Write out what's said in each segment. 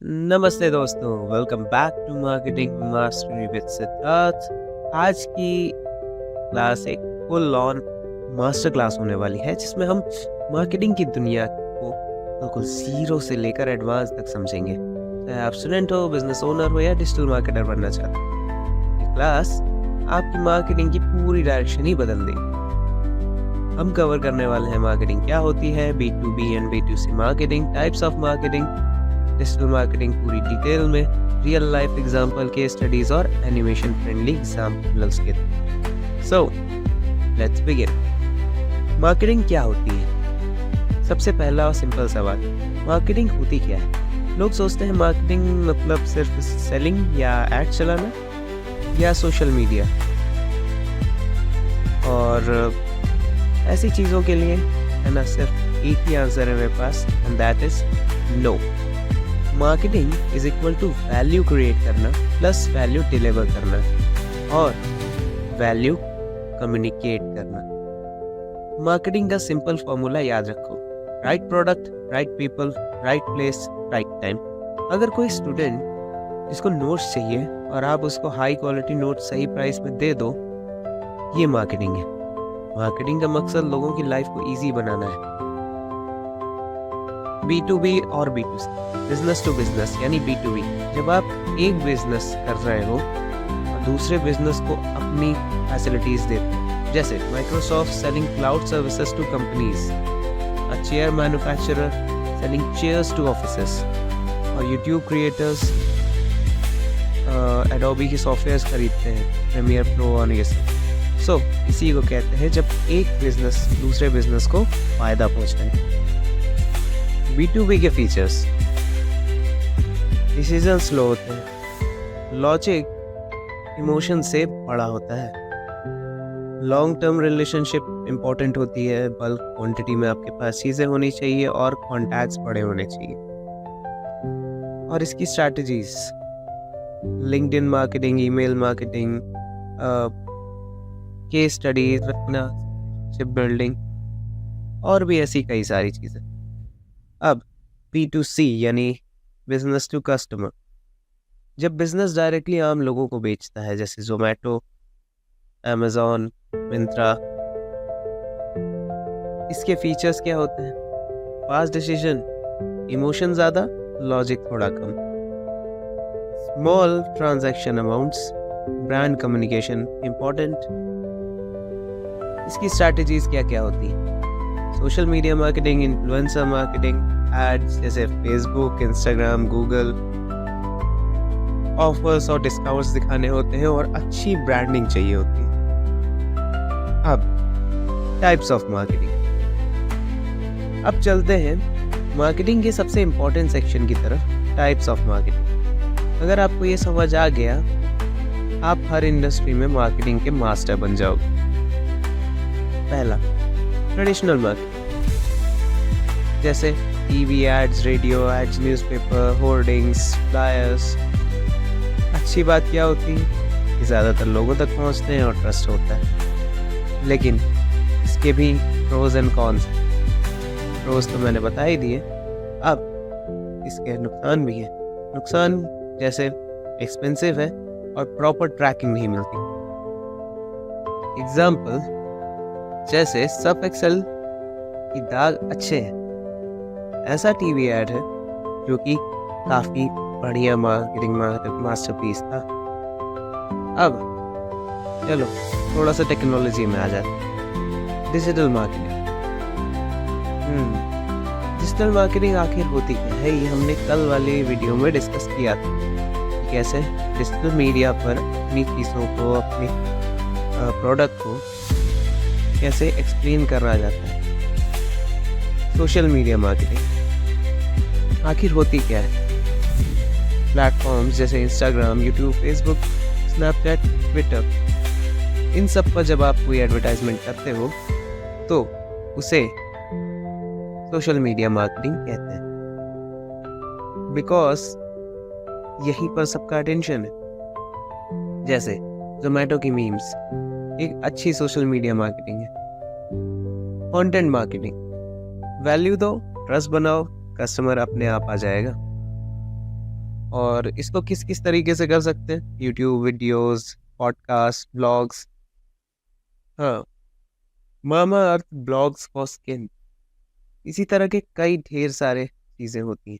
नमस्ते दोस्तों, welcome back to marketing mastery with Siddharth. आज की क्लास एक फुल ऑन मास्टर क्लास होने वाली है जिसमें हम मार्केटिंग की दुनिया को बिल्कुल जीरो से लेकर एडवांस तक समझेंगे। चाहे आप स्टूडेंट हो, बिजनेस ओनर हो या डिजिटल मार्केटर बनना चाहते हो, ये क्लास आपकी मार्केटिंग की पूरी डायरेक्शन ही बदल देगी। हम कवर करने वाले हैं मार्केटिंग क्या होती है, B2B and B2C marketing, types of marketing, digital marketing पूरी डिटेल में, रियल लाइफ एग्जांपल के स्टडीज और एनिमेशन फ्रेंडली एग्जांपल्स के। So let's begin. मार्केटिंग क्या होती है? सबसे पहला और सिंपल सवाल, मार्केटिंग होती क्या है? लोग सोचते हैं मार्केटिंग मतलब सिर्फ सेलिंग या एड चलाना या सोशल मीडिया, और ऐसी चीज़ों के लिए है ना सिर्फ एक ही आंसर है मेरे पास, and that is no. Marketing is equal to value create करना प्लस वैल्यू डिलीवर करना और वैल्यू कम्युनिकेट करना। मार्केटिंग का सिंपल फॉर्मूला याद रखो, right product, right people, right place, right time. अगर कोई स्टूडेंट जिसको नोट्स चाहिए और आप उसको हाई क्वालिटी नोट्स सही प्राइस में दे दो, ये मार्केटिंग है। मार्केटिंग का मकसद लोगों की लाइफ को इजी बनाना है। B2B और B2C, बिजनेस टू बिजनेस यानी B2B, जब आप एक बिजनेस कर रहे हो और दूसरे बिजनेस को अपनी फैसिलिटीज देते हो, जैसे Microsoft selling cloud services to companies, a chair manufacturer selling chairs to offices, और यूट्यूब क्रिएटर्स एडोबी के सॉफ्टवेयर्स खरीदते हैं, प्रीमियर प्रो और ये सब। सो इसी को कहते हैं जब एक बिजनेस दूसरे बिजनेस को फायदा पहुंचाए। B2B के फीचर्स, डिसीजन स्लो होते हैं, लॉजिक इमोशन से बड़ा होता है, लॉन्ग टर्म रिलेशनशिप इंपॉर्टेंट होती है, बल्क क्वांटिटी में आपके पास चीज़ें होनी चाहिए और कॉन्टैक्ट्स बड़े होने चाहिए। और इसकी strategies, LinkedIn marketing, email marketing, case studies रखना, शिप बिल्डिंग और भी ऐसी कई सारी चीज़ें। अब B2C यानी बिजनेस टू कस्टमर, जब बिजनेस डायरेक्टली आम लोगों को बेचता है, जैसे जोमेटो, अमेजॉन, मिंत्रा। इसके फीचर्स क्या होते हैं? फास्ट डिसीजन, इमोशन ज़्यादा, लॉजिक थोड़ा कम, small transaction amounts, brand communication important. इसकी स्ट्रैटेजीज क्या क्या होती हैं? Social media marketing, influencer marketing, ads जैसे फेसबुक, इंस्टाग्राम, गूगल, ऑफर्स और डिस्काउंट्स दिखाने होते हैं और अच्छी ब्रांडिंग चाहिए होती है। अब टाइप्स ऑफ मार्केटिंग, अब चलते हैं मार्केटिंग के सबसे इम्पोर्टेंट सेक्शन की तरफ, टाइप्स ऑफ मार्केटिंग। अगर आपको ये समझ आ गया, आप हर इंडस्ट्री में मार्केटिंग के मास्टर बन जाओगे। पहला, ट्रेडिशनल मार्केटिंग, जैसे TV ads, radio ads, newspaper, hoardings, flyers. अच्छी बात क्या होती है कि ज़्यादातर लोगों तक पहुंचते हैं और ट्रस्ट होता है, लेकिन इसके भी प्रोज एंड कॉन्स हैं। प्रोज तो मैंने बता ही दिए, अब इसके नुकसान भी हैं। नुकसान जैसे एक्सपेंसिव है और प्रॉपर ट्रैकिंग नहीं मिलती। एग्जाम्पल जैसे सर्फ एक्सेल की दाग अच्छे हैं, ऐसा टीवी ऐड है जो कि काफ़ी बढ़िया मार्केटिंग मास्टरपीस था। अब चलो थोड़ा सा टेक्नोलॉजी में आ जाते हैं। डिजिटल मार्केटिंग, डिजिटल मार्केटिंग आखिर होती क्या है, ये हमने कल वाली वीडियो में डिस्कस किया था कि कैसे डिजिटल मीडिया पर अपनी चीज़ों को, अपनी प्रोडक्ट को कैसे एक्सप्लेन करा जाता है। सोशल मीडिया मार्केटिंग आखिर होती क्या है? प्लेटफॉर्म्स जैसे Instagram, YouTube, Facebook, Snapchat, Twitter, इन सब पर जब आप कोई एडवर्टाइजमेंट करते हो तो उसे सोशल मीडिया मार्केटिंग कहते हैं, बिकॉज यहीं पर सबका अटेंशन है। जैसे जोमेटो की मीम्स एक अच्छी सोशल मीडिया मार्केटिंग है। कंटेंट मार्केटिंग, वैल्यू दो, ट्रस्ट बनाओ, कस्टमर अपने आप आ जाएगा। और इसको किस किस तरीके से कर सकते हैं? YouTube videos, podcast, blogs. हाँ, मामा अर्थ ब्लॉग्स फॉर स्किन, इसी तरह के कई ढेर सारे चीज़ें होती हैं।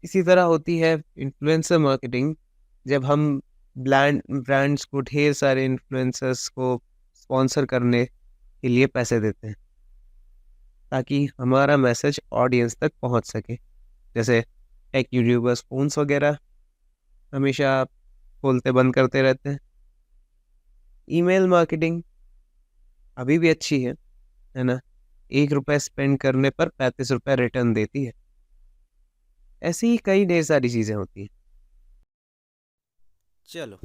इसी तरह होती है इन्फ्लुएंसर मार्केटिंग, जब हम ब्रांड्स को, ढेर सारे इन्फ्लुएंसर्स को स्पॉन्सर करने के लिए पैसे देते हैं ताकि हमारा मैसेज ऑडियंस तक पहुंच सके। जैसे टेक यूट्यूबर्स फोन्स वगैरह हमेशा खोलते बंद करते रहते हैं। ईमेल मार्केटिंग अभी भी अच्छी है ना? 1 रुपए स्पेंड करने पर 35 रुपए रिटर्न देती है। ऐसी ही कई ढेर सारी चीज़ें होती हैं। चलो,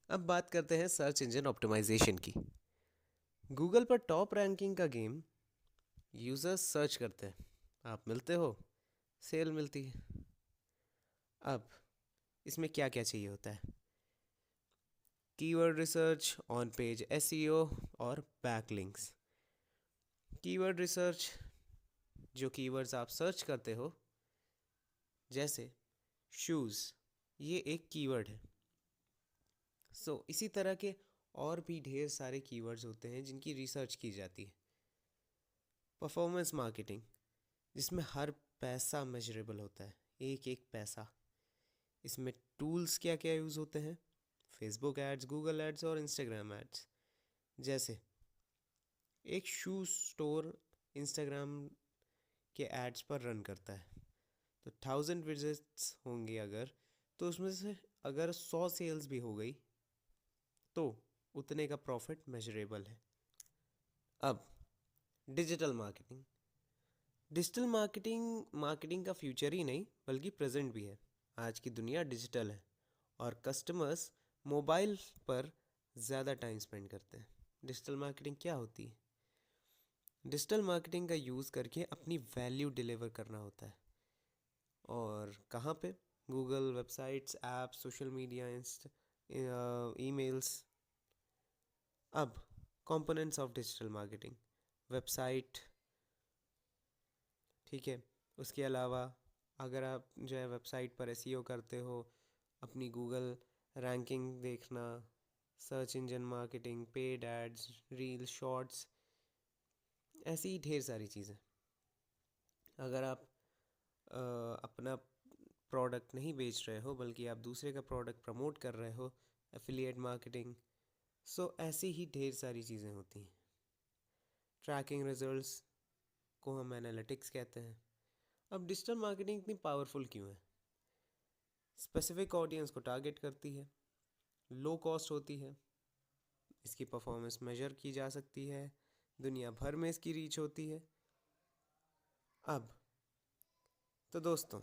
अब बात करते हैं सर्च इंजन ऑप्टिमाइजेशन की। गूगल पर टॉप रैंकिंग का गेम। यूजर्स सर्च करते हैं, आप मिलते हो, सेल मिलती है। अब इसमें क्या क्या चाहिए होता है? Keyword research, on page SEO और बैकलिंक्स। कीवर्ड रिसर्च, जो कीवर्ड्स आप सर्च करते हो, जैसे शूज़, ये एक कीवर्ड है। इसी तरह के और भी ढेर सारे कीवर्ड्स होते हैं जिनकी रिसर्च की जाती है। परफॉर्मेंस मार्केटिंग, जिसमें हर पैसा मेजरेबल होता है, एक एक पैसा। इसमें टूल्स क्या क्या यूज़ होते हैं? फेसबुक एड्स, गूगल एड्स और इंस्टाग्राम एड्स। जैसे एक शू स्टोर इंस्टाग्राम के एड्स पर रन करता है, तो 1000 विजिट्स होंगे अगर, तो उसमें से अगर 100 सेल्स भी हो गई तो उतने का प्रॉफिट मेजरेबल है। अब digital marketing. Digital marketing marketing का फ्यूचर ही नहीं बल्कि प्रेजेंट भी है। आज की दुनिया डिजिटल है और कस्टमर्स मोबाइल पर ज़्यादा टाइम स्पेंड करते हैं। डिजिटल मार्केटिंग क्या होती है? डिजिटल मार्केटिंग का यूज़ करके अपनी वैल्यू डिलीवर करना होता है। और कहाँ पे? Google, websites, apps, social media, emails. अब components of digital marketing. Website, ठीक है। उसके अलावा अगर आप जो है वेबसाइट पर एसईओ करते हो, अपनी गूगल रैंकिंग देखना, search engine marketing, paid ads, reel, shorts, ऐसी ही ढेर सारी चीज़ें। अगर आप अपना प्रोडक्ट नहीं बेच रहे हो बल्कि आप दूसरे का प्रोडक्ट प्रमोट कर रहे हो, एफिलिएट मार्केटिंग। ऐसी ही ढेर सारी चीज़ें होती हैं। ट्रैकिंग रिजल्ट्स को हम एनालिटिक्स कहते हैं। अब डिजिटल मार्केटिंग इतनी पावरफुल क्यों है? स्पेसिफिक ऑडियंस को टारगेट करती है, लो कॉस्ट होती है, इसकी परफॉर्मेंस मेजर की जा सकती है, दुनिया भर में इसकी रीच होती है। अब तो दोस्तों,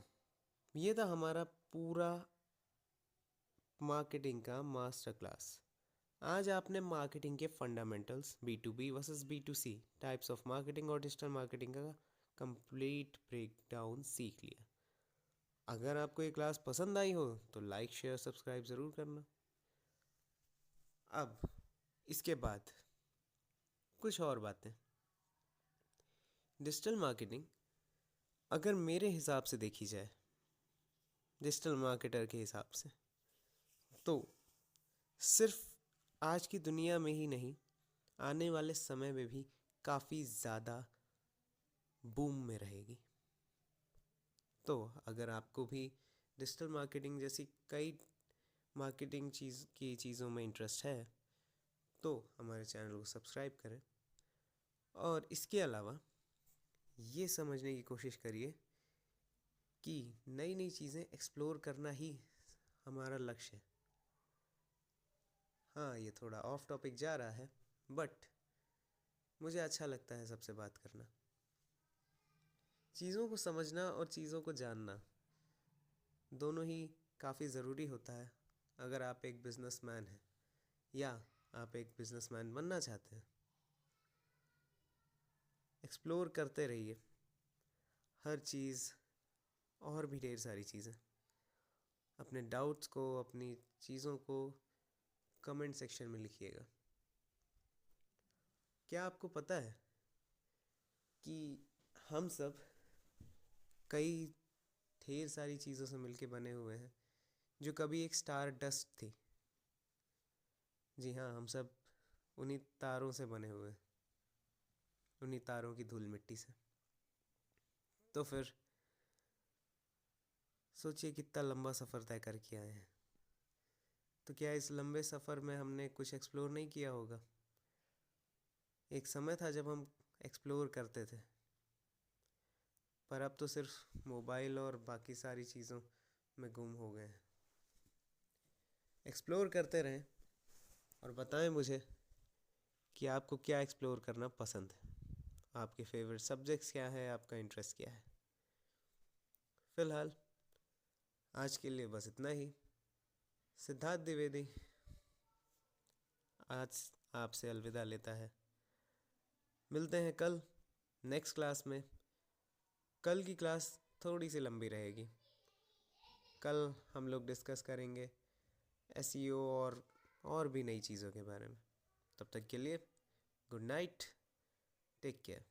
ये था हमारा पूरा मार्केटिंग का मास्टर क्लास। आज आपने मार्केटिंग के fundamentals, B to B versus B to C, types of marketing और डिजिटल मार्केटिंग का कंप्लीट ब्रेकडाउन सीख लिया। अगर आपको ये क्लास पसंद आई हो तो लाइक, शेयर, सब्सक्राइब ज़रूर करना। अब इसके बाद कुछ और बातें। डिजिटल मार्केटिंग अगर मेरे हिसाब से देखी जाए, डिजिटल मार्केटर के हिसाब से, तो सिर्फ आज की दुनिया में ही नहीं, आने वाले समय में भी काफ़ी ज़्यादा बूम में रहेगी। तो अगर आपको भी डिजिटल मार्केटिंग जैसी कई मार्केटिंग चीज़ों में इंटरेस्ट है तो हमारे चैनल को सब्सक्राइब करें। और इसके अलावा ये समझने की कोशिश करिए कि नई नई चीज़ें एक्सप्लोर करना ही हमारा लक्ष्य है। हाँ, ये थोड़ा ऑफ टॉपिक जा रहा है, बट मुझे अच्छा लगता है सबसे बात करना। चीज़ों को समझना और चीज़ों को जानना दोनों ही काफ़ी ज़रूरी होता है अगर आप एक बिजनेसमैन हैं या आप एक बिजनेसमैन बनना चाहते हैं। एक्सप्लोर करते रहिए हर चीज़ और भी ढेर सारी चीज़ें। अपने डाउट्स को, अपनी चीज़ों को कमेंट सेक्शन में लिखिएगा। क्या आपको पता है कि हम सब कई ढेर सारी चीज़ों से मिलके बने हुए हैं जो कभी एक स्टार डस्ट थी। जी हाँ, हम सब उन्हीं तारों से बने हुए हैं, उन्हीं तारों की धूल मिट्टी से। तो फिर सोचिए कितना लंबा सफ़र तय करके आए हैं। तो क्या इस लंबे सफ़र में हमने कुछ एक्सप्लोर नहीं किया होगा? एक समय था जब हम एक्सप्लोर करते थे, पर अब तो सिर्फ मोबाइल और बाकी सारी चीज़ों में गुम हो गए हैं। एक्सप्लोर करते रहें और बताएं मुझे कि आपको क्या एक्सप्लोर करना पसंद है, आपके फेवरेट सब्जेक्ट्स क्या है, आपका इंटरेस्ट क्या है। फ़िलहाल आज के लिए बस इतना ही। सिद्धार्थ द्विवेदी आज आपसे अलविदा लेता है। मिलते हैं कल नेक्स्ट क्लास में। कल की क्लास थोड़ी सी लंबी रहेगी। कल हम लोग डिस्कस करेंगे एसईओ और भी नई चीज़ों के बारे में। तब तक के लिए गुड नाइट, टेक केयर।